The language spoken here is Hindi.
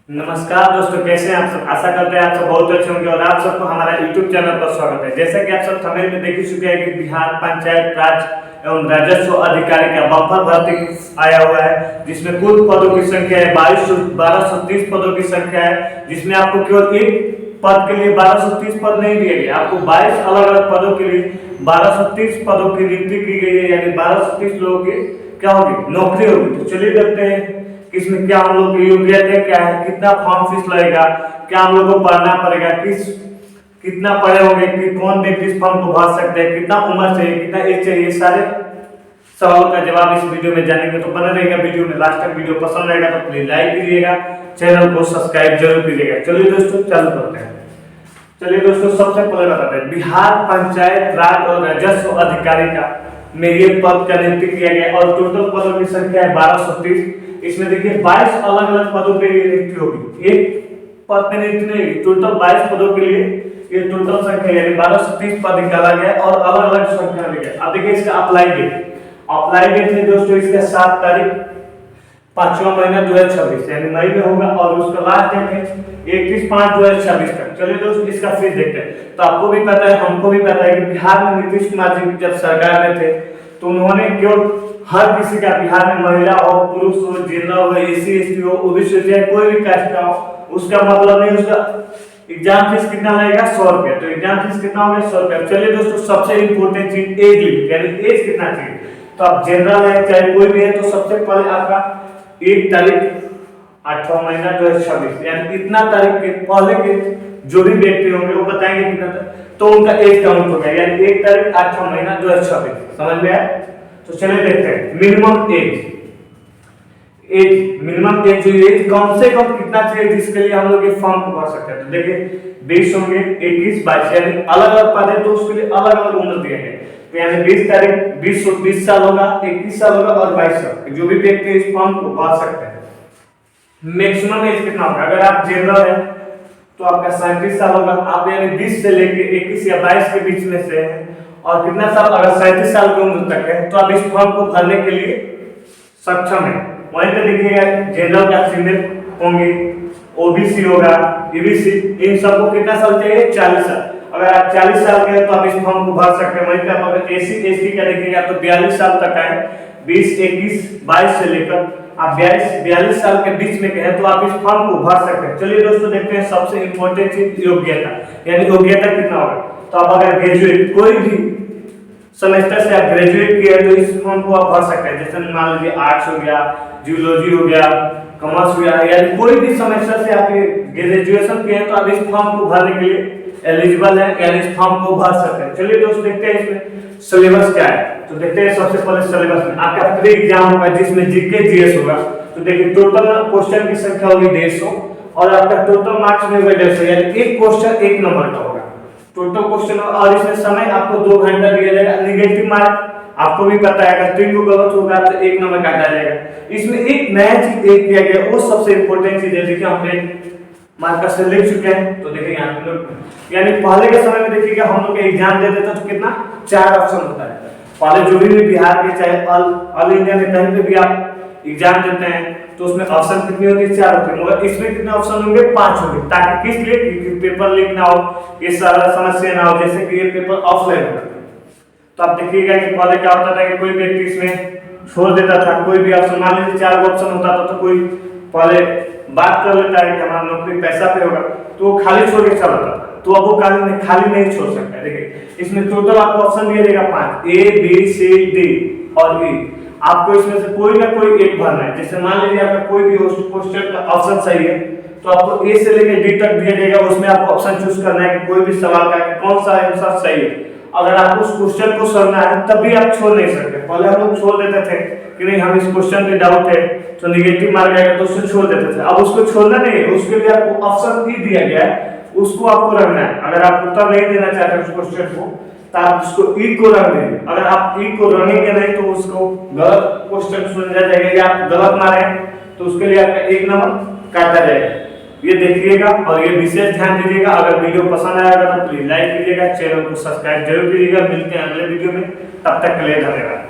नमस्कार दोस्तों, कैसे हैं आप सब। आशा करते हैं आप सब बहुत अच्छे होंगे और आप सबको हमारा YouTube चैनल पर स्वागत है। जैसा कि आप सब थंबनेल में देख ही चुके हैं कि बिहार पंचायत राज एवं राजस्व अधिकारी का बम्पर भर्ती आया हुआ है, जिसमें कुल पदों की संख्या है 1230 पदों की संख्या है, जिसमें आपको केवल एक पद के लिए 1230 पद नहीं दिए गए, आपको 22 अलग अलग पदों के लिए 1230 पदों की नियुक्ति की गई है। यानी 1230 लोगों की क्या होगी, नौकरी होगी। तो चलिए देखते हैं इसमें क्या हम लोग की योग्यता क्या है, कितना फॉर्म फीस लगेगा, क्या हम लोग को पढ़ना पड़ेगा, कितना पढ़े होंगे, कि कौन व्यक्ति इस फॉर्म को भर सकते हैं, कितना उम्र चाहिए, कितना एज चाहिए, सारे सवालों का जवाब इस वीडियो में जानेंगे। तो बने रहेगा वीडियो में लास्ट तक। वीडियो पसंद आएगा तो प्लीज लाइक कीजिएगा, चैनल को सब्सक्राइब जरूर कीजिएगा। चलिए दोस्तों चालू करते हैं। चलिए दोस्तों, सबसे पहले बताते हैं बिहार पंचायत राज और राजस्व अधिकारी का में ये पद का नियुक्ति किया गया और टोटल पदों की संख्या है 1230। इसमें देखिए 22 अलग अलग पदों के लिए नियुक्ति होगी, एक पद पे नियुक्ति नहीं, टोटल 22 पदों के लिए ये टोटल संख्या यानी 1230 पद निकाला गया और अलग अलग संख्या दी गई। अब देखिए इसका अप्लाई डेट है दोस्तों, इसका 7 तारीख 5वां महीना 2026 यानी मई में होगा और उसका लास्ट डेट है 31/5/2026 तक। चलिए दोस्तों इसका फीस देखते हैं। तो आपको भी पता है, हमको भी पता है कि बिहार में नीतीश कुमार जी जब सरकार में थे तो उन्होंने केवल हर किसी का, बिहार में महिला हो, पुरुष हो, जनरल हो, एसी एसटी हो, ओबीसी हो, कोई भी कास्ट का हो, उसका मतलब नहीं, उसका एग्जाम फीस कितना लगेगा 100 रुपया। तो एग्जाम फीस कितना हो गया 100 रुपया। चलिए दोस्तों, सबसे इंपोर्टेंट चीज एज लिमिट, यानी एज कितना चाहिए। तो आप जनरल है चाहे कोई भी है, तो सबसे पहले आपका 1 तारीख 8वां महीना 2026 यानी इतना तारीख के पहले के जो भी व्यक्ति होंगे वो बताएंगे कितना, तो उनका एज काउंट होगा। यानी 1 तारीख 8वां महीना 2026। समझ में आया। तो चलिए देखते हैं मिनिमम एज जो एज कम से कम कितना चाहिए जिसके लिए हम लोग ये फॉर्म को भर सकते हैं। तो देखिए 20 होंगे, 21, 22 यानी अलग अलग पद है तो उसके लिए अलग अलग उम्र दिए हैं। तो यानी 20 तारीख 20 साल होगा, 21 साल होगा और 22 साल, जो भी व्यक्ति इस फॉर्म को भर सकते हैं। मैक्सिमम एज कितना होगा, अगर आप जनरल है तो आपका 37 साल होगा, आप यानी 20 से लेके 21 या 22 के बीच में से हैं, और कितना साल, अगर 37 साल की उम्र तक है तो आप इस फॉर्म को भरने के लिए सक्षम है। वहीं पे देखिएगा जनरल का फीमेल होंगे, ओबीसी होगा, ईबीसी, इन सबको कितना साल चाहिए 40 साल। अगर आप 40 साल के हैं तो आप इस फॉर्म को भर सकते हैं। वहीं पे आप अगर एसी एसटी का देखिएगा तो 42 साल तक है, 20, 21, 22 से लेकर आप 42 साल के बीच में हैं तो आप इस फॉर्म को भर सकते हैं। चलिए दोस्तों देखते हैं सबसे इंपॉर्टेंट चीज योग्यता, यानी योग्यता कितना होगा। तो आप अगर ग्रेजुएट, कोई भी सेमेस्टर से आप ग्रेजुएट किए तो इस फॉर्म को आप भर सकते हैं। जैसे मान लीजिए आर्ट्स हो गया, जियोलॉजी हो गया, कॉमर्स हो गया, यानी कोई भी सेमेस्टर से आप ग्रेजुएशन किए हैं तो आप इस फॉर्म को भरने के लिए एलिजिबल है, यानी इस फॉर्म को भर सकते हैं। चलिए दोस्तों देखते हैं इसमें सिलेबस क्या है। तो देखते हैं सबसे पहले सिलेबस में आपका प्री एग्जाम होगा जिसमें जीके जीएस होगा। तो देखिए टोटल क्वेश्चन की संख्या होगी 150 और आपका टोटल मार्क्स में होगा 150, यानी एक क्वेश्चन 1 नंबर का होगा टोटल क्वेश्चन। और इसमें समय आपको 2 घंटा दिया जाएगा। नेगेटिव मार्क आपको भी पता है, अगर 3 को गलत होगा तो 1 नंबर काटा जाएगा। इसमें एक नया चीज एक किया गया, वो सबसे इंपॉर्टेंट चीज है। देखिए हम मार्कर से लिख चुके हैं। तो देखिए यहाँ पे लोग, यानी पहले के समय में देखिएगा हम लोग एग्जाम देते थे तो कितना 4 ऑप्शन होता है। पहले जो भी बिहार के चाहे ऑल इंडिया में कहीं पे भी आप एग्जाम देते हैं तो उसमें ऑप्शन कितनी होती है 4 होती है, मगर इसमें कितने ऑप्शन होंगे 5 होंगे, ताकि किस लिए कि पेपर लीक ना हो, ये सारा समस्या ना हो, जैसे कि ये पेपर ऑफलाइन होगा। तो आप देखिएगा कि पहले क्या होता था कि कोई व्यक्ति इसमें छोड़ देता था, कोई भी ऑप्शन, मान लीजिए 4 ऑप्शन होता था तो कोई पहले बात कर लेता है कि हमारा नौकरी पैसा पे होगा तो वो खाली छोड़ के चला जाता, तो अब वो खाली नहीं छोड़ सकता। देखिए इसमें टोटल आपको ऑप्शन दिया जाएगा 5, ए बी सी डी और ई। आपको इसमें से कोई ना कोई एक भरना है। जैसे मान लीजिए आपका कोई भी क्वेश्चन का ऑप्शन सही है तो आपको ए से लेकर डी तक दिया जाएगा, उसमें आपको ऑप्शन चूज करना है कि कोई भी सवाल का कौन सा आंसर सही है। अगर आपको उस क्वेश्चन को समझना है तब भी आप छोड़ नहीं सकते। पहले हम लोग छोड़ देते थे कि नहीं हम इस क्वेश्चन पे डाउट है तो नेगेटिव मार्क आएगा तो उसको छोड़ देते थे। अब उसको छोड़ना नहीं है, उसके लिए आपको ऑप्शन ई दिया गया है, उसको आपको रखना है। अगर आप उत्तर नहीं देना चाहते उस क्वेश्चन को तो आप उसको ई को रख देंगे। अगर आप ई को रखेंगे नहीं तो उसको गलत क्वेश्चन सुना जाएगा या आप गलत मारे तो उसके लिए आपका 1 नंबर काटा जाएगा। ये देखिएगा और ये विशेष ध्यान दीजिएगा। अगर वीडियो पसंद आएगा तो प्लीज लाइक कीजिएगा, चैनल को सब्सक्राइब जरूर कीजिएगा। मिलते हैं अगले वीडियो में, तब तक के लिए धन्यवाद।